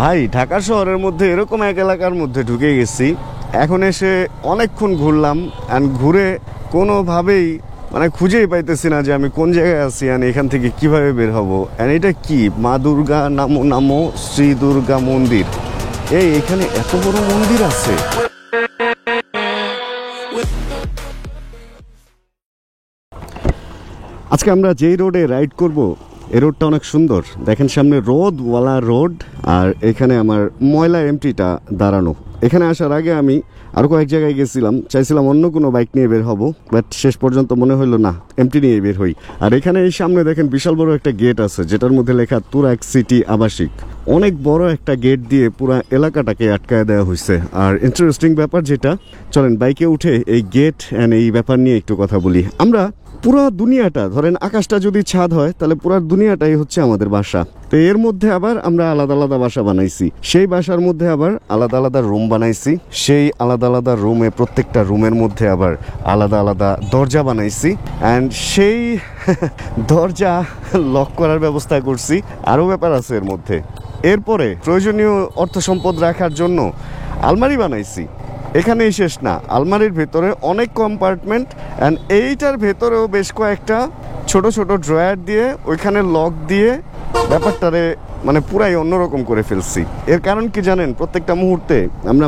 ভাই ঢাকা শহরের মধ্যে এরকম এক এলাকার মধ্যে ঢুকে গেছি, এখন এসে অনেকক্ষণ ঘুরলাম অ্যান্ড ঘুরে কোনোভাবেই মানে খুঁজেই পাইতেছি না যে আমি কোন জায়গায় আছি অ্যান্ড এখান থেকে কিভাবে বের হব। অ্যান্ড এটা কি মা দুর্গা নামো নামো শ্রী দুর্গা মন্দির। এখানে এত বড় মন্দির আছে। আজকে আমরা যেই রোডে রাইড করব এই রোডটা অনেক সুন্দর। দেখেন সামনে রোদওয়ালা রোড, আর এখানে আমার ময়লা এমটিটা দাঁড়ানো। এখানে আসার আগে আমি আরও কয়েক জায়গায় গেছিলাম, চাইছিলাম অন্য কোনো বাইক নিয়ে বের হব, বাট শেষ পর্যন্ত মনে হলো না, এমটি নিয়ে বের হই। আর এখানে এই সামনে দেখেন বিশাল বড় একটা গেট আছে, যেটার মধ্যে লেখা তুরাগ সিটি আবাসিক। অনেক বড় একটা গেট দিয়ে পুরো এলাকাটাকে আটকায় দেওয়া হয়েছে। আর ইন্টারেস্টিং ব্যাপার যেটা, চলেন বাইকে উঠে এই গেট অ্যান্ড এই ব্যাপার নিয়ে একটু কথা বলি। আমরা পুরো দুনিয়াটা, ধরেন আকাশটা যদি ছাদ হয় তাহলে পুরো দুনিয়াটাই হচ্ছে আমাদের বাসা। তো এর মধ্যে আবার আমরা আলাদা আলাদা বাসা বানাইছি, সেই বাসার মধ্যে আবার আলাদা আলাদা রুম বানাইছি, সেই আলাদা আলাদা রুমে প্রত্যেকটা রুমের মধ্যে আবার আলাদা আলাদা দরজা বানাইছি, অ্যান্ড সেই দরজা লক করার ব্যবস্থা করছি। আরও ব্যাপার আছে এর মধ্যে। এরপরে প্রয়োজনীয় অর্থ সম্পদ রাখার জন্য আলমারি বানাইছি। এখানেই শেষ না, আলমারির ভেতরে অনেক কম্পার্টমেন্ট, অ্যান্ড এইটার ভেতরেও বেশ কয়েকটা ছোট ছোট ড্রয়ার দিয়ে ওইখানে লক দিয়ে ব্যাপারটারে মানে পুরাই অন্যরকম করে ফেলছি। এর কারণ কি জানেন, প্রত্যেকটা মুহূর্তে আমরা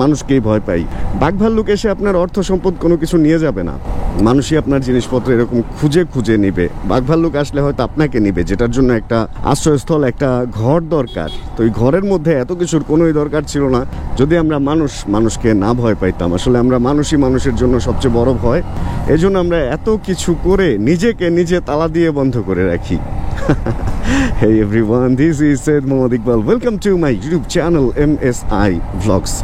মানুষকেই ভয় পাই। বাঘ ভাল্লুক এসে আপনার অর্থ সম্পদ কোনো কিছু নিয়ে যাবে না, মানুষই আপনার জিনিসপত্র এরকম খুঁজে খুঁজে নিবে। বাঘ ভাল্লুক আসলে হয়তো আপনাকে নিবে, যেটার জন্য একটা আশ্রয়স্থল, একটা ঘর দরকার। তো এই ঘরের মধ্যে এত কিছুর কোনোই দরকার ছিল না যদি আমরা মানুষকে না ভয় পাইতাম। আসলে আমরা মানুষই মানুষের জন্য সবচেয়ে বড় ভয়। এই জন্য আমরা এত কিছু করে নিজেকে নিজে তালা দিয়ে বন্ধ করে রাখি। Hey everyone, this is Said Mohammad Iqbal. Welcome to my YouTube channel MSI Vlogs.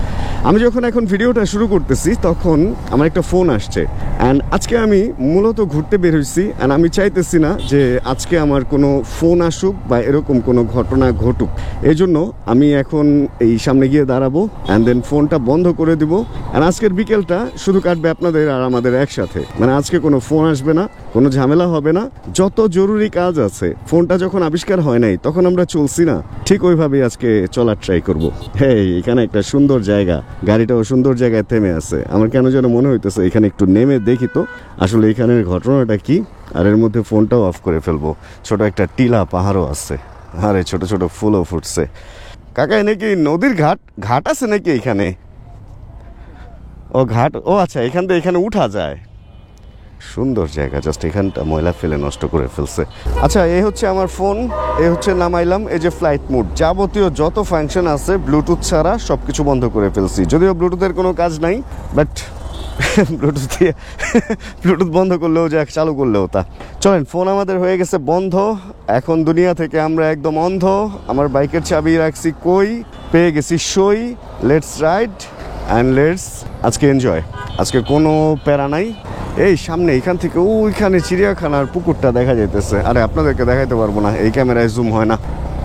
আমি যখন এখন ভিডিওটা শুরু করতেছি তখন আমার একটা ফোন আসছে, অ্যান্ড আজকে আমি মূলত ঘুরতে বের হয়েছি, অ্যান্ড আমি চাইতেছি না যে আজকে আমার কোনো ফোন আসুক বা এরকম কোনো ঘটনা ঘটুক। এই জন্য আমি এখন এই সামনে গিয়ে দাঁড়াবো অ্যান্ড দেন ফোনটা বন্ধ করে দিব। অ্যান্ড আজকের বিকেলটা শুধু কাটবে আপনাদের আর আমাদের একসাথে। মানে আজকে কোনো ফোন আসবে না, কোনো ঝামেলা হবে না। যত জরুরি কাজ আছে, ফোনটা যখন আবিষ্কার হয় নাই তখন আমরা চলছি না, ঠিক ওইভাবেই আজকে চলার ট্রাই করবো। এখানে একটা সুন্দর জায়গা, গাড়িটাও সুন্দর জায়গায় থেমে আছে। আমার কেন যেন মনে হইতেছে এখানে একটু নেমে দেখি তো আসলে এখানের ঘটনাটা কি। আর এর মধ্যে ফোনটাও অফ করে ফেলবো। ছোট একটা টিলা পাহাড়ও আছে, আরে ছোট ছোট ফুলও ফুটছে। কাকা নাকি নদীর ঘাট আছে নাকি এখানে? ও ঘাট, ও আচ্ছা, এখান থেকে এখানে উঠা যায়। সুন্দর জায়গা, জাস্ট এখানটা ময়লা ফেলে নষ্ট করে ফেলছে। আচ্ছা, এই হচ্ছে আমার ফোন, এই হচ্ছে নামাইলাম। এই যে ফ্লাইট মোড, যাবতীয় যত ফাংশন আছে ব্লুটুথ ছাড়া সব কিছু বন্ধ করে ফেলছি। যদিও ব্লুটুথের কোনো কাজ নাই, বাট ব্লুটুথ বন্ধ করলেও যা, চালু করলেও তা। চলেন, ফোন আমাদের হয়ে গেছে বন্ধ। এখন দুনিয়া থেকে আমরা একদম অন্ধ। আমার বাইকের চাবি রাখছি কই, পেয়ে গেছি সই। লেটস রাইড অ্যান্ড লেটস আজকে এনজয়। আজকে কোনো প্যারা নাই। এই সামনে এখান থেকে ওইখানে চিড়িয়াখানার পুকুরটা দেখা যাইতেছে। আরে আপনাদেরকে দেখাইতে পারবো না, এই ক্যামেরায় জুম হয় না।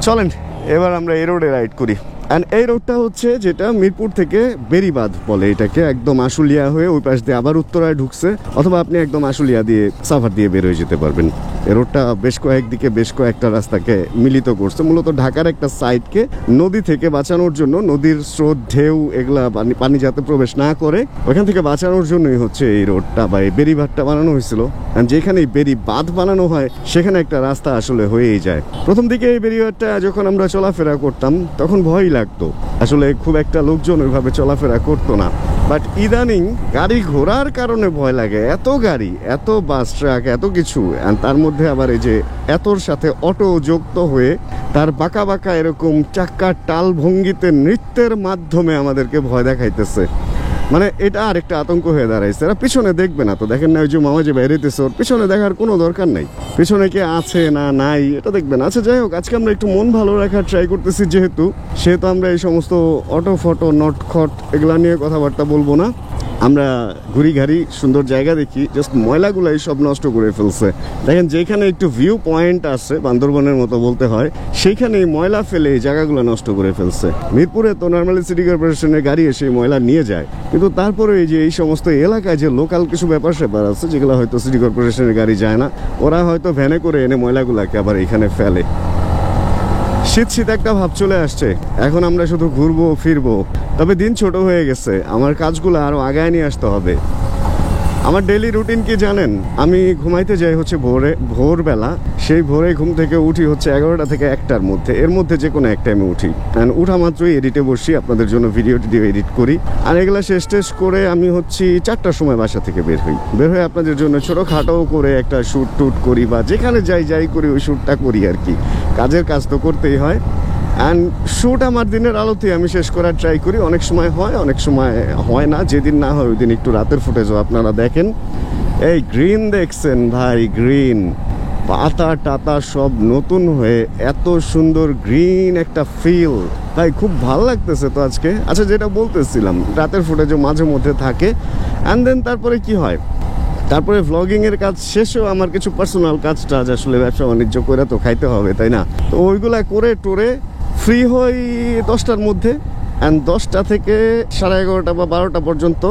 চলেন এবার আমরা এই রোডে রাইড করি। অ্যান্ড এই রোডটা হচ্ছে যেটা মিরপুর থেকে বেরিবাঁধ বলে এটাকে, একদম আশুলিয়া হয়ে ওই পাশ দিয়ে আবার উত্তরায় ঢুকছে, অথবা আপনি একদম আশুলিয়া দিয়ে সাভার দিয়ে বের হয়ে যেতে পারবেন। এই রোডটা বেশ কয়েকদিকে বেশ কয়েকটা রাস্তাকে মিলিত করছে, মূলত ঢাকার একটা সাইডকে নদী থেকে বাঁচানোর জন্য, নদীর স্রোত ঢেউ এগুলা পানি যাতে প্রবেশ না করে ওইখান থেকে বাঁচানোর জন্যই হচ্ছে এই রোডটা বা এই বেরিবাঁধটা বানানো হয়েছিল। অ্যান্ড যেখানে এই বেরিবাঁধ বানানো হয় সেখানে একটা রাস্তা আসলে হয়েই যায়। প্রথম দিকে এই বেরিবাঁধটা যখন আমরা চলাফেরা করতাম তখন ভয়ই লাগতো, আসলে খুব একটা লোকজন ওইভাবে চলাফেরা করতো না। বাট ইদানিং গাড়ি ঘোড়ার কারণে ভয় লাগে। এত গাড়ি, এত বাস, ট্রাক, এত কিছু, তার মধ্যে আবার এই যে এতর সাথে অটো যুক্ত হয়ে তার বাঁকা বাঁকা এরকম চাক্কার টাল ভঙ্গিতে নৃত্যের মাধ্যমে আমাদেরকে ভয় দেখাইতেছে। মানে এটা আর একটা আতঙ্ক হয়ে দাঁড়াইছে। এরা পিছনে দেখবে না তো, দেখেন না ওই যে মামা যে বাইরেতেছে, ওর পিছনে দেখার কোনো দরকার নাই। পিছনে কে আছে না নাই এটা দেখবেন। আচ্ছা যাই হোক, আজকে আমরা একটু মন ভালো রাখার ট্রাই করতেছি, যেহেতু আমরা এই সমস্ত অটো ফটো নটখট এগুলা নিয়ে কথাবার্তা বলবো না। আমরা ঘুরি ঘাড়ি সুন্দর জায়গা দেখি, জাস্ট ময়লাগুলাই সব নষ্ট করে ফেলছে। দেখেন যেখানে একটু ভিউ পয়েন্ট আছে, বান্দরবনের মতো বলতে হয়, সেইখানে ময়লা ফেলে এই জায়গাগুলো নষ্ট করে ফেলছে। মিরপুরে তো নর্মালি সিটি কর্পোরেশনের গাড়ি এসে ময়লা নিয়ে যায়, কিন্তু তারপরে এই যে এই সমস্ত এলাকায় যে লোকাল কিছু ব্যাপার স্যাপার আছে যেগুলো হয়তো সিটি কর্পোরেশনের গাড়ি যায় না, ওরা হয়তো ভ্যানে করে এনে ময়লাগুলাকে আবার এখানে ফেলে। শীত শীত একটা ভাব চলে আসছে। এখন আমরা শুধু ঘুরবো ফিরবো, তবে দিন ছোট হয়ে গেছে, আমার কাজগুলো আরো আগায় নিয়ে আসতে হবে। আমার ডেইলি রুটিন কি জানেন? আমি ঘুমাইতে যাই হচ্ছে ভোরবেলা। সেই ভোরে ঘুম থেকে উঠি হচ্ছে 11টা থেকে 1টার মধ্যে, এর মধ্যে যে কোনো এক টাইমে উঠি। অ্যান্ড উঠা মাত্রই এডিটে বসি, আপনাদের জন্য ভিডিও এডিট করি। আর এগুলো শেষ করে আমি হচ্ছে 4টার সময় বাসা থেকে বের হয়ে আপনাদের জন্য ছোটোখাটো করে একটা শ্যুট টুট করি, বা যেখানে যাই করি ওই শ্যুটটা করি আর কি। কাজের কাজ তো করতেই হয়। অ্যান্ড শ্যুট আমার দিনের আলোতে আমি শেষ করার ট্রাই করি। অনেক সময় হয়, অনেক সময় হয় না। যেদিন না হয় ওই দিন একটু রাতের ফুটেজও আপনারা দেখেন। এই গ্রিন দেখছেন ভাই, গ্রিন পাতা টাতা সব নতুন হয়ে এত সুন্দর গ্রিন একটা ফিল ভাই, খুব ভালো লাগতেছে তো আজকে। আচ্ছা, যেটা বলতেছিলাম, রাতের ফুটেজও মাঝে মধ্যে থাকে। অ্যান্ড দেন তারপরে কি হয়, তারপরে ভ্লগিংয়ের কাজ শেষেও আমার কিছু পার্সোনাল কাজটা আসলে ব্যবসা বাণিজ্য করে তো খাইতে হবে, তাই না? তো ওইগুলা করে টোরে ফ্রি হই 10টার মধ্যে। অ্যান্ড 10টা থেকে 11:30 বা 12টা পর্যন্ত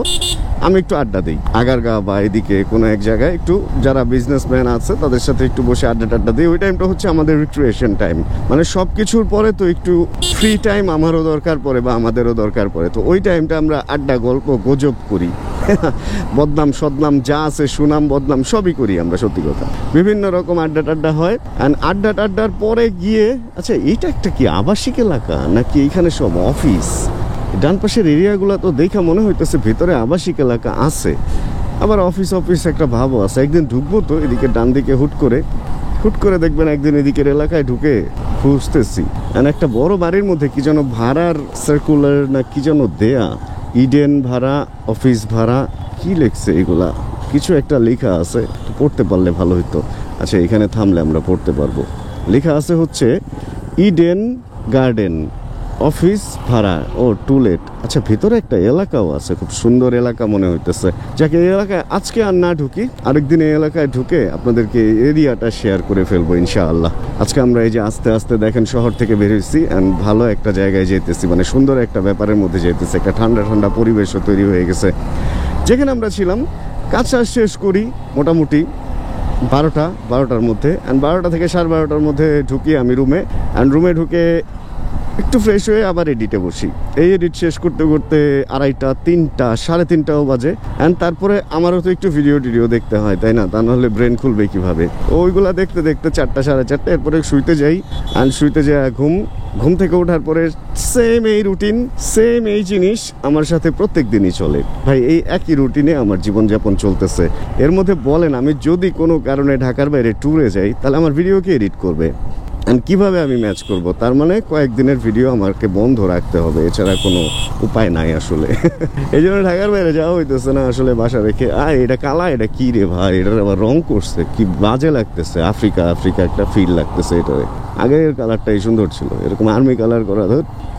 আমি একটু আড্ডা দিই আগারগা বা এদিকে কোনো এক জায়গায়, একটু যারা বিজনেসম্যান আছে তাদের সাথে একটু বসে আড্ডা দিই। ওই টাইমটা হচ্ছে আমাদের রিক্রিয়েশন টাইম। মানে সব কিছুর পরে তো একটু ফ্রি টাইম আমারও দরকার পড়ে বা আমাদেরও দরকার পড়ে। তো ওই টাইমটা আমরা আড্ডা, গল্প, গুজব করি। বদনাম সদনাম যা আছে, সুনাম বদনাম সবই করি আমরা, সত্যি কথা। বিভিন্ন রকম আড্ডা হয়। অ্যান্ড আড্ডার পরে গিয়ে, আচ্ছা এইটা একটা কি আবাসিক এলাকা নাকি এইখানে সব অফিস? ডান পাশের এরিয়াগুলো তো দেখা মনে হইতেছে ভিতরে আবাসিক এলাকা আছে, আবার অফিস একটা ভাবও আছে। একদিন ঢুকবো তো এদিকে ডান দিকে হুট করে দেখবেন একদিন এদিকের এলাকায় ঢুকে খুঁজতেছি, একটা বড় বাড়ির মধ্যে কি যেন ভাড়ার সার্কুলার না কি যেন দেয়া, ইডেন ভাড়া, অফিস ভাড়া, কি লেখছে এগুলা, কিছু একটা লেখা আছে, পড়তে পারলে ভালো হতো। আচ্ছা, এখানে থামলে আমরা পড়তে পারবো। লেখা আছে হচ্ছে ইডেন গার্ডেন, অফিস ভাড়া ও টুলেট। আচ্ছা, ভিতরে একটা এলাকাও আছে, খুব সুন্দর এলাকা মনে হইতেছে। যাকে এই এলাকায় আজকে আর না ঢুকি, আরেকদিন এই এলাকায় ঢুকে আপনাদেরকে এরিয়াটা শেয়ার করে ফেলবো ইনশাআল্লাহ। আজকে আমরা এই যে আস্তে আস্তে দেখেন শহর থেকে বেরোইছি, অ্যান্ড ভালো একটা জায়গায় যেতেছি, মানে সুন্দর একটা ব্যাপারের মধ্যে যেতেছি। একটা ঠান্ডা পরিবেশও তৈরি হয়ে গেছে। যেখানে আমরা ছিলাম কাজ শেষ করি মোটামুটি 12টার মধ্যে। অ্যান্ড 12টা থেকে 12:30টার মধ্যে ঢুকি আমি রুমে। অ্যান্ড রুমে ঢুকে একটু ফ্রেশ হয়ে আবার এডিটে বসি। এই এডিট শেষ করতে 2:30, 3টা, 3:30টাও বাজে। অ্যান্ড তারপরে আমারও তো একটু ভিডিও দেখতে হয়, তাই না? তা নাহলে ব্রেন খুলবে কিভাবে? ওইগুলা দেখতে 4টা, 4:30, এরপরে শুইতে যাই। অ্যান্ড শুইতে যাই ঘুম থেকে ওঠার পরে সেম এই রুটিন, সেম এই জিনিস আমার সাথে প্রত্যেক দিনই চলে ভাই। এই একই রুটিনে আমার জীবনযাপন চলতেছে। এর মধ্যে বলেন, আমি যদি কোনো কারণে ঢাকার বাইরে ট্যুরে যাই, তাহলে আমার ভিডিওকে এডিট করবে, অ্যান্ড কীভাবে আমি ম্যাচ করব? তার মানে কয়েকদিনের ভিডিও আমাকে বন্ধ রাখতে হবে, এছাড়া কোনো উপায় নাই আসলে। এই জন্য ঢাকার বাইরে যাওয়া হইতেছে না আসলে, বাসা রেখে। এটা কালা, এটা কি রে ভাই, এটার আবার রং করছে, কি বাজে লাগতেছে। আফ্রিকা একটা ফিল লাগতেছে এটারে। আগের কালারটাই সুন্দর ছিল, এরকম আর্মি কালার করা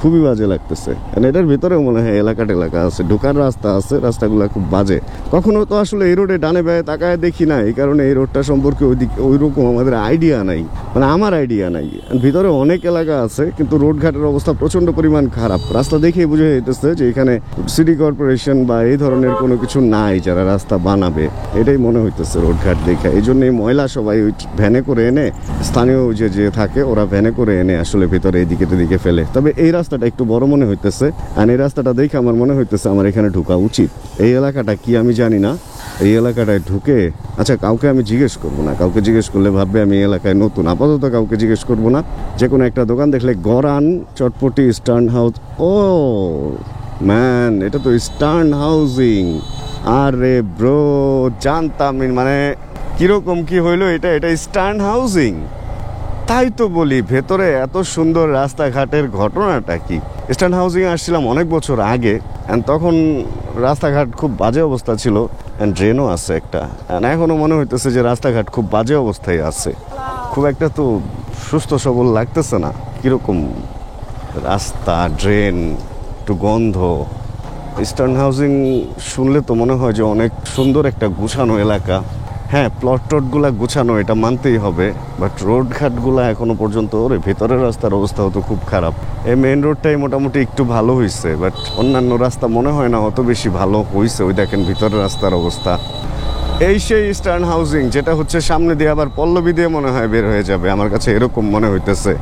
খুবই বাজে লাগতেছে। এটার ভিতরেও মনে হয় এলাকা আছে, ঢোকার রাস্তা আছে, রাস্তাগুলো খুব বাজে। কখনো তো আসলে এই রোডে ডানে বায়ে তাকায় দেখি না, এই কারণে এই রোডটা সম্পর্কে ওইরকম আমাদের আইডিয়া নাই, মানে আমার আইডিয়া নাই। ভিতরে অনেক এলাকা আছে, কিন্তু রোডঘাটের অবস্থা প্রচন্ড পরিমাণ খারাপ। রাস্তা দেখেই বুঝে যেতেছে যে এখানে সিটি কর্পোরেশন বা এই ধরনের কোনো কিছু নাই যারা রাস্তা বানাবে, এটাই মনে হইতেছে রোডঘাট দেখে। এই জন্যই ময়লা সবাই ওই ভ্যানে করে এনে, স্থানীয় যে থাকে ওরা ভ্যানে করে এনে আসলে ভিতরে এদিকে ফেলে। তবে এই রাস্তাটা একটু বড় মনে হইতেছে, আর এই রাস্তাটা দেখে আমার মনে হইতেছে আমার এখানে ঢোকা উচিত। এই এলাকাটা কি আমি জানি না, এই এলাকাটায় ঢুকে, আচ্ছা কাউকে আমি জিজ্ঞেস করবো না, কাউকে জিজ্ঞেস করলে ভাববে আমি এলাকায় নতুন। আপাতত কাউকে জিজ্ঞেস করবো না। যে কোনো একটা দোকান দেখলে গরান চটপটি ইস্টার্ন হাউস, ও ম্যান, এটা তো ইস্টার্ন হাউজিং। আরে ব্রো, জানতাম, মানে কিরকম কি হইলো, এটা ইস্টার্ন হাউজিং। তাই তো বলি, ভেতরে এত সুন্দর রাস্তাঘাটের ঘটনাটা কি? ইস্টার্ন হাউজিং আসছিলাম অনেক বছর আগে, অ্যান্ড তখন রাস্তাঘাট খুব বাজে অবস্থা ছিল, অ্যান্ড ড্রেনও আছে একটা। এখনও মনে হইতেছে যে রাস্তাঘাট খুব বাজে অবস্থায় আছে, খুব একটা তো সুস্থ সবল লাগতেছে না। কীরকম রাস্তা, ড্রেন, একটু গন্ধ। ইস্টার্ন হাউজিং শুনলে তো মনে হয় যে অনেক সুন্দর একটা গুছানো এলাকা। হ্যাঁ, প্লটগুলা গুছানো, এটা মানতেই হবে, বাট রোডঘাটগুলা এখনো পর্যন্ত, ভেতরের রাস্তার অবস্থা তো খুব খারাপ। এই মেন রোডটাই মোটামুটি একটু ভালো হয়েছে, বাট অন্যান্য রাস্তা মনে হয় না অত বেশি ভালো হয়েছে। ওই দেখেন ভিতরের রাস্তার অবস্থা। এই সেই ইস্টার্ন হাউজিং, যেটা হচ্ছে সামনে দিয়ে আবার পল্লবী দিয়ে মনে হয় বের হয়ে যাবে, আমার কাছে এরকম মনে হইতেছে।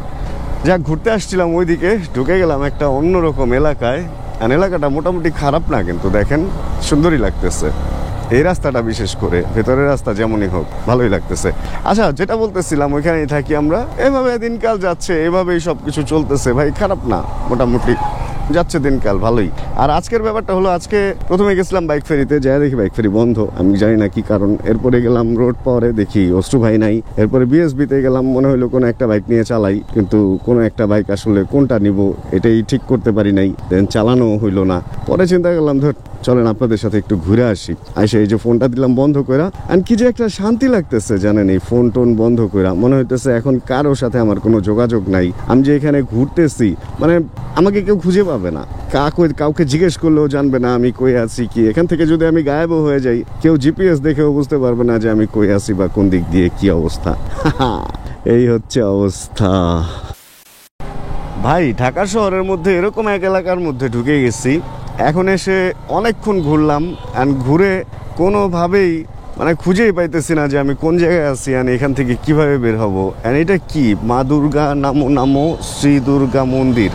যাক, ঘুরতে আসছিলাম ওইদিকে, ঢুকে গেলাম একটা অন্যরকম এলাকায়। আর এলাকাটা মোটামুটি খারাপ না, কিন্তু দেখেন সুন্দরই লাগতেছে। এই রাস্তাটা বিশেষ করে, ভেতরের রাস্তা যেমনই হোক ভালোই লাগতেছে। আচ্ছা, যেটা বলতেছিলাম, ওইখানেই থাকি আমরা, এভাবে দিনকাল যাচ্ছে, এভাবেই সব কিছু চলতেছে ভাই, খারাপ না, মোটামুটি যাচ্ছে দিনকাল ভালোই। আর আজকের ব্যাপারটা হলো, আজকে প্রথমে গেছিলাম বাইক ফেরিতে, যাই দেখি বাইক ফেরি বন্ধ, আমি জানি না কি কারণ। এরপরে গেলাম রোড পাওয়ারে, দেখি অশ্রু ভাই নাই। এরপরে বিএসবিতে গেলাম, মনে হলো কোনো একটা বাইক নিয়ে চালাই, কিন্তু কোনো একটা বাইক আসলে কোনটা নিব এটাই ঠিক করতে পারি নাই, দেন চালানো হইলো না। পরে চিন্তা করলাম, ধর চলেন আপনাদের সাথে একটু ঘুরে আসি। এসে এই যে ফোনটা দিলাম বন্ধ করে, আর কি যে একটা শান্তি লাগতেছে জানেন, এই ফোন টোন বন্ধ করে। মনে হইতেছে এখন কারোর সাথে আমার কোনো যোগাযোগ নাই, আমি যে এখানে ঘুরতেছি, মানে আমাকে কেউ খুঁজে পাবে না, কাউকে জিজ্ঞেস করলেও জানবে না আমি কই আছি কি। এখান থেকে যদি আমি গায়েবও হয়ে যাই, কেউ জিপিএস দেখেও বুঝতে পারবে না যে আমি কই আছি বা কোন দিক দিয়ে কি অবস্থা। এই হচ্ছে অবস্থা ভাই। ঢাকা শহরের মধ্যে এরকম এক এলাকার মধ্যে ঢুকে গেছি। এখন এসে অনেকক্ষণ ঘুরলাম, অ্যান্ড ঘুরে কোনোভাবেই মানে খুঁজেই পাইতেছি না যে আমি কোন জায়গায় আছি, আর এখান থেকে কিভাবে বের হব। অ্যান্ড এটা কি, মা দুর্গা নামো শ্রী দুর্গা মন্দির।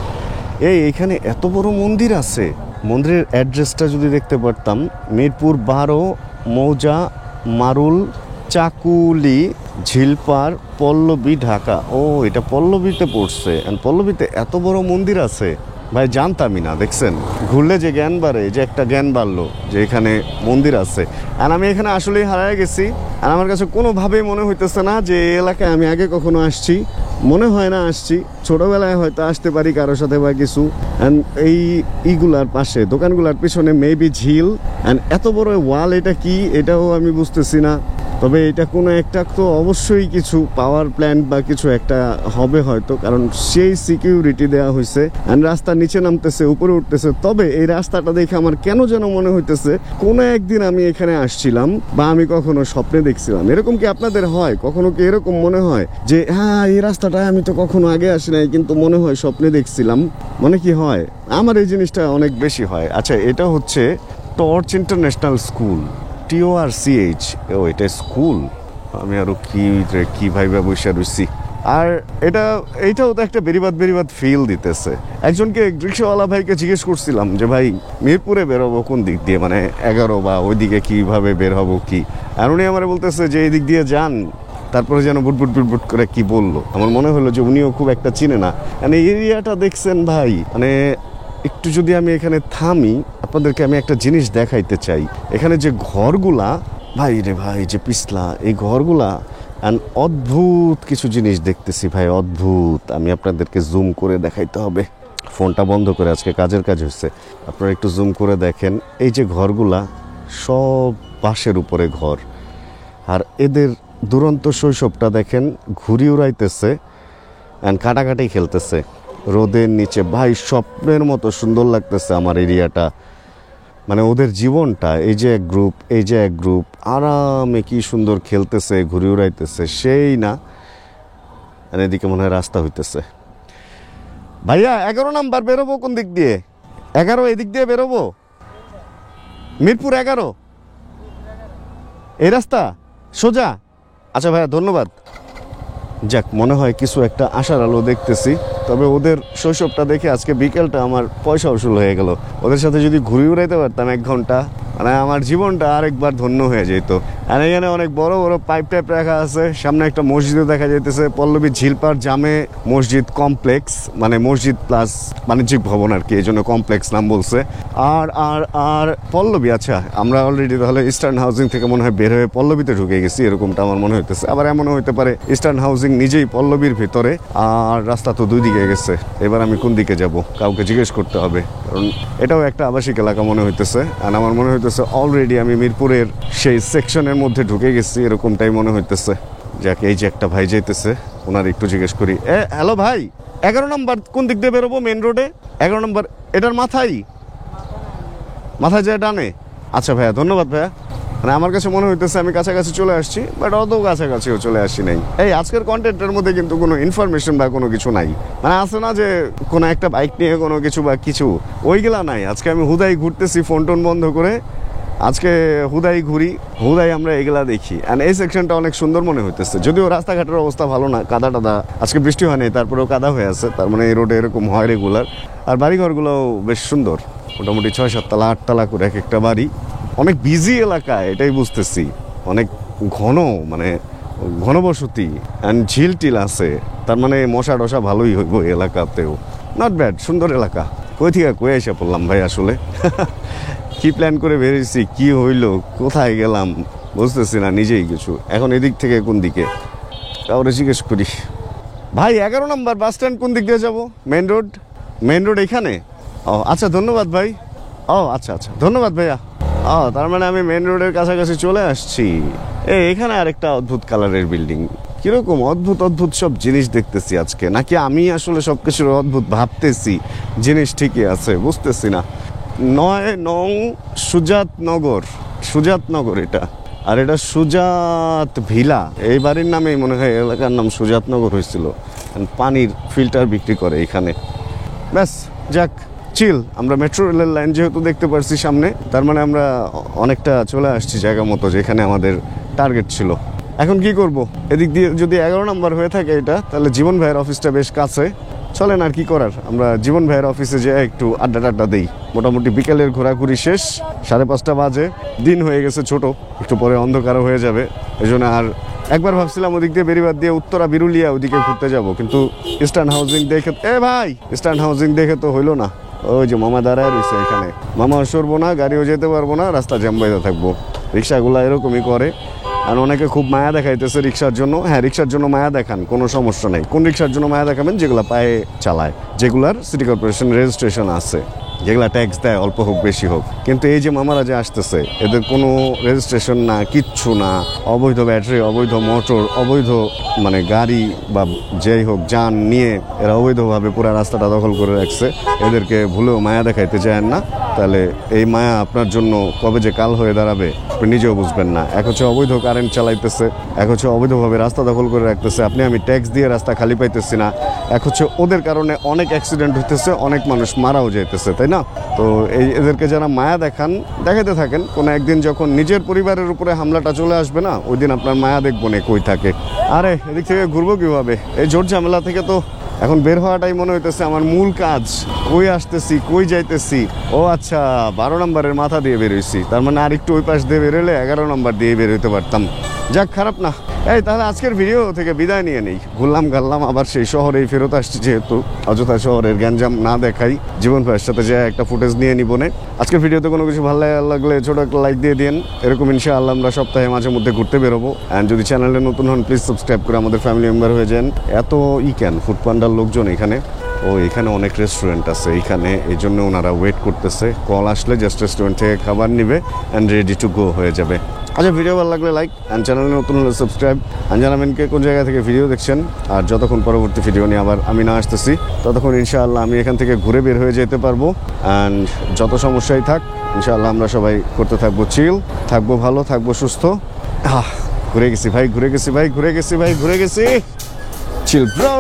এখানে এত বড় মন্দির আছে। মন্দিরের অ্যাড্রেসটা যদি দেখতে পারতাম, মিরপুর 12 মৌজা মারুল চাকুলি ঝিলপাড় পল্লবী ঢাকা। ও, এটা পল্লবীতে পড়ছে। পল্লবীতে এত বড় মন্দির আছে ভাই, জানতামই না। দেখছেন, ঘুরলে যে জ্ঞান বাড়ে, যে একটা জ্ঞান বাড়লো যে এখানে মন্দির আছে। আর আমি এখানে আসলেই হারায় গেছি। আর আমার কাছে কোনোভাবেই মনে হইতেছে না যে এই এলাকায় আমি আগে কখনো আসছি। মনে হয় না আসছি, ছোটবেলায় হয়তো আসতে পারি কারোর সাথে বা কিছু। অ্যান্ড এইগুলার পাশে দোকানগুলার পিছনে মেবি ঝিল, অ্যান্ড এত বড় ওয়াল, এটা কি এটাও আমি বুঝতেছি না। তবে এটা কোনো একটা তো অবশ্যই কিছু পাওয়ার প্ল্যান্ট বা কিছু একটা হবে হয়তো, কারণ সেই সিকিউরিটি দেওয়া হয়েছে। অ্যান্ড রাস্তার নিচে নামতেছে, উপরে উঠতেছে। তবে এই রাস্তাটা দেখে আমার কেন যেন মনে হইতেছে কোনো একদিন আমি এখানে আসছিলাম, বা আমি কখনো স্বপ্নে দেখছিলাম। এরকম কি আপনাদের হয়? কখনো কি এরকম মনে হয় যে হ্যাঁ, এই রাস্তাটায় আমি তো কখনো আগে আসি নাই, কিন্তু মনে হয় স্বপ্নে দেখছিলাম? মনে কি হয়? আমার এই জিনিসটা অনেক বেশি হয়। আচ্ছা, এটা হচ্ছে টর্চ ইন্টারন্যাশনাল স্কুল, TORCH। এটা স্কুল, আমি আরো কি ভাইবা বসে রয়েছি। আর এইটাও তো একটা বেরিবাদ ফিল দিতেছে। একজনকে রিক্সাওয়ালা ভাইকে জিজ্ঞেস করছিলাম যে ভাই, মিরপুরে বেরোবো কোন দিক দিয়ে, মানে 11 বা ওইদিকে কিভাবে বের হবো কি। আর উনি আমার বলতেছে যে এই দিক দিয়ে যান। তারপরে যেন বুটবুট করে কি বললো, আমার মনে হলো যে উনিও খুব একটা চিনে না। মানে এরিয়াটা দেখছেন ভাই, মানে একটু যদি আমি এখানে থামি, আপনাদেরকে আমি একটা জিনিস দেখাইতে চাই। এখানে যে ঘরগুলা ভাই রে ভাই, যে পিছলা এই ঘরগুলা, অদ্ভুত কিছু জিনিস দেখতেছি ভাই, অদ্ভুত। আমি আপনাদেরকে জুম করে দেখাইতে হবে, ফোনটা বন্ধ করে, আজকে কাজের কাজ হচ্ছে। আপনারা একটু জুম করে দেখেন, এই যে ঘরগুলা সব বাঁশের উপরে ঘর। আর এদের দুরন্ত শৈশবটা দেখেন, ঘুড়ি উড়াইতেছে অ্যান্ড কাটাকাটি খেলতেছে রোদের নিচে। ভাই, স্বপ্নের মতো সুন্দর লাগতেছে আমার এরিয়াটা। মানে ওদের জীবনটা, এই যে এক গ্রুপ আরামে কি সুন্দর খেলতেছে, ঘুরে উড়াইতেছে, সেই না। এদিকে মনে হয় রাস্তা হইতেছে। ভাইয়া, 11 নাম্বার বেরোবো কোন দিক দিয়ে? 11 এদিক দিয়ে বেরোবো, মিরপুর 11 এই রাস্তা সোজা। আচ্ছা ভাইয়া, ধন্যবাদ। যাক, মনে হয় কিছু একটা আশার আলো দেখতেছি। তবে ওদের শৈশবটা দেখে আজকে বিকেলটা আমার পয়সা উসুল হয়ে গেল। ওদের সাথে যদি ঘুরে উড়াইতে পারতাম 1 ঘন্টা, মানে আমার জীবনটা আরেকবার ধন্য হয়ে যেত। আর এখানে অনেক বড় বড় পাইপ টাইপ রাখা আছে। সামনে একটা মসজিদও দেখা যাইতেছে, পল্লবী ঝিলপাড় জামে মসজিদ কমপ্লেক্স, মানে মসজিদ প্লাস বাণিজ্যিক ভবন আর কি, এই জন্য কমপ্লেক্স নাম বলছে। আর আর আর পল্লবী, আচ্ছা আমরা অলরেডি তাহলে ইস্টার্ন হাউজিং থেকে মনে হয় বের হয়ে পল্লবীতে ঢুকে গেছি, এরকমটা আমার মনে হইতেছে। আবার এমনও হইতে পারে ইস্টার্ন হাউজিং নিজেই পল্লবীর ভিতরে, আর রাস্তা তো 2 দিকে গেছে। এবার আমি কোন দিকে যাব কাউকে জিজ্ঞেস করতে হবে, কারণ এটাও একটা আবাসিক এলাকা মনে হইতেছে। আর আমার মনে হইতেছে অলরেডি আমি মিরপুরের সেই সেকশনের মধ্যে ঢুকে গেছি, এরকমটাই মনে হইতেছে। যাকে, এই যে একটা ভাই যাইতেছে, ওনার একটু জিজ্ঞেস করি। হ্যালো ভাই, 11 নম্বর কোন দিক দিয়ে বেরোবো? মেন রোডে 11 নম্বর, এটার মাথায় যায় ডানে? আচ্ছা ভাইয়া, ধন্যবাদ ভাইয়া। মানে আমার কাছে মনে হইতেছে আমি কাছাকাছি চলে আসছি, বাট অত কাছাকাছিও চলে আসি নাই। এই আজকের কন্টেন্টের মধ্যে কিন্তু কোনো ইনফরমেশন বা কোনো কিছু নাই। মানে আছে না যে কোনো একটা বাইক নিয়ে কোনো কিছু বা কিছু, ওইগুলা নাই। আজকে আমি হুদাই ঘুরতেছি ফোন টোন বন্ধ করে, আজকে হুদাই ঘুরি, হুদাই আমরা এগুলা দেখি। অ্যান্ড এই সেকশনটা অনেক সুন্দর মনে হইতেছে, যদিও রাস্তাঘাটের অবস্থা ভালো না, কাদা টাদা, আজকে বৃষ্টি হয়নি তারপরেও কাদা হয়ে আছে, তার মানে এই রোডে এরকম হয় রেগুলার। আর বাড়িঘরগুলোও বেশ সুন্দর, মোটামুটি 6-7 তলা 8 তলা করে এক একটা বাড়ি। অনেক বিজি এলাকা, এটাই বুঝতেছি, অনেক ঘন, মানে ঘনবসতি অ্যান্ড ঝিল টিল আছে, তার মানে মশা টশা ভালোই হইব এই এলাকাতেও। নট ব্যাড, সুন্দর এলাকা। কই থেকে কই এসে পড়লাম ভাই আসলে। কি প্ল্যান করে বেরিয়েছি, কি হইলো, কোথায় গেলাম বুঝতেছি না নিজেই কিছু। এখন এদিক থেকে কোন দিকে কাউরে জিজ্ঞেস করি। ভাই 11 নম্বর বাস স্ট্যান্ড কোন দিক দিয়ে যাবো? Main road? মেন রোড এখানে? ও আচ্ছা, ধন্যবাদ ভাই। ও আচ্ছা আচ্ছা, ধন্যবাদ ভাইয়া। ও তার মানে আমি মেন রোডের কাছাকাছি চলে আসছি। এখানে আরেকটা অদ্ভুত কালারের বিল্ডিং। কিরকম অদ্ভুত অদ্ভুত সব জিনিস দেখতেছি আজকে, নাকি আমি আসলে সবকিছুর অদ্ভুত ভাবতেছি? জিনিস ঠিকই আছে, বুঝতেছি না। 9 নং সুজাতনগর, সুজাতনগর এটা, আর এটা সুজাত ভিলা। এই বাড়ির নামেই মনে হয় এলাকার নাম সুজাতনগর হয়েছিল। পানির ফিল্টার বিক্রি করে এখানে। ব্যাস, যাক, চিল। আমরা মেট্রো রেলের লাইন যেহেতু দেখতে পারছি সামনে, তার মানে আমরা অনেকটা চলে আসছি জায়গা মতো, যেখানে আমাদের টার্গেট ছিল। এখন কি করব? এদিক দিয়ে যদি 11 নম্বর হয়ে থাকে এটা, তাহলে জীবন ভাইয়ের অফিসটা বেশ কাছে। চলেন, আর কি করার, আমরা জীবন ভাইয়ের অফিসে যেয়ে একটু আড্ডা টাড্ডা দিই। মোটামুটি বিকেলের ঘোরাঘুরি শেষ, 5:30 বাজে, দিন হয়ে গেছে ছোট, একটু পরে অন্ধকারও হয়ে যাবে। এই জন্য আর একবার ভাবছিলাম ওদিক দিয়ে বেরিবাদ দিয়ে উত্তরা বিরুলিয়া ওদিকে ঘুরতে যাব, কিন্তু ইস্টার্ন হাউজিং দেখে, ভাই ইস্টার্ন হাউজিং দেখে তো হইলো না। ওই যে মামা দাঁড়ায় রয়েছে এখানে, মামা সরবো না, গাড়িও যেতে পারবো না, রাস্তা জ্যাম বাইতে থাকবো। রিক্সাগুলো এরকমই করে। আর অনেকে খুব মায়া দেখাইতেছে রিক্সার জন্য। হ্যাঁ, রিক্সার জন্য মায়া দেখান, কোনো সমস্যা নেই। কোন রিক্সার জন্য মায়া দেখাবেন? যেগুলো পায়ে চালায়, যেগুলার সিটি কর্পোরেশন রেজিস্ট্রেশন আছে, যেগুলা ট্যাক্স দেয়, অল্প হোক বেশি হোক। কিন্তু এই যে মামারা যে আসতেছে, এদের কোনো রেজিস্ট্রেশন না, কিচ্ছু না, অবৈধ ব্যাটারি, অবৈধ মোটর, অবৈধ মানে গাড়ি বা যেই হোক যান নিয়ে এরা অবৈধভাবে পুরো রাস্তাটা দখল করে রাখছে। এদেরকে ভুলেও মায়া দেখাইতে চান না, তাহলে এই মায়া আপনার জন্য কবে যে কাল হয়ে দাঁড়াবে আপনি নিজেও বুঝবেন না। এক হচ্ছে অবৈধ কারেন্ট চালাইতেছে, এক হচ্ছে অবৈধভাবে রাস্তা দখল করে রাখতেছে, আপনি আমি ট্যাক্স দিয়ে রাস্তা খালি পাইতেছি না, এক হচ্ছে ওদের কারণে অনেক অ্যাক্সিডেন্ট হইতেছে, অনেক মানুষ মারাও যাইতেছে, তাই না? তো এদেরকে যারা মায়া দেখান, দেখাতে থাকেন। কোনো একদিন যখন নিজের পরিবারের উপরে হামলাটা চলে আসবে না, ওই দিন আপনার মায়া দেখবো না কই থাকে। আরে এদিক থেকে ঘুরবো কিভাবে? এই জোর ঝামেলা থেকে তো এখন বের হওয়াটাই মনে হইতেছে আমার মূল কাজ। কই আসতেছি, কই যাইতেছি? ও আচ্ছা, 12 নম্বরের মাথা দিয়ে বেরোইছি, তার মানে আর একটু ওই পাশ দিয়ে বেরোলে 11 নম্বর দিয়ে বের হইতে পারতাম। যাক, খারাপ না। তাহলে আজকের ভিডিও থেকে বিদায় নিয়ে নেই। ঘুরলাম গাল্লাম, আবার সেই শহরেই ফেরত আসছি, যেহেতু অযথা শহরের গ্যাঞ্জাম না দেখাই, জীবন ভাইয়ের সাথে যে একটা ফুটেজ নিয়ে নিব না। আজকের ভিডিওতে কোনো কিছু ভালো লাগলে ছোট একটা লাইক দিয়ে দিন। এরকম ইনশাআল্লাহ আমরা সপ্তাহে মাঝে মধ্যে ঘুরতে বেরোবো। অ্যান্ড যদি চ্যানেলে নতুন হন, প্লিজ সাবস্ক্রাইব করে আমাদের ফ্যামিলি মেম্বার হয়ে যান। এত কেন ফুড পান্ডার লোকজন এখানে? এখানে অনেক রেস্টুরেন্ট আছে এইখানে, এই জন্য ওনারা ওয়েট করতেছে। কল আসলে জাস্ট রেস্টুরেন্ট থেকে খাবার নিবে অ্যান্ড রেডি টু গো হয়ে যাবে। আচ্ছা, ভিডিও ভালো লাগলে লাইক, অ্যান্ড চ্যানেলে নতুন হলে সাবস্ক্রাইব, অ্যান্ড জানাবেন কে কোন জায়গা থেকে ভিডিও দেখছেন। আর যতক্ষণ পরবর্তী ভিডিও নিয়ে আবার আমি না আসতেছি, ততক্ষণ ইনশাআল্লাহ আমি এখান থেকে ঘুরে বের হয়ে যেতে পারবো। অ্যান্ড যত সমস্যাই থাক, ইনশাআল্লাহ আমরা সবাই করতে থাকবো চিল, থাকবো ভালো, থাকবো সুস্থ। ঘুরে গেছি ভাই, ঘুরে গেছি ভাই, ঘুরে গেছি ভাই, ঘুরে গেছি। Chill, bro.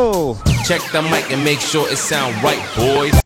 Check the mic and make sure it sound right, boys.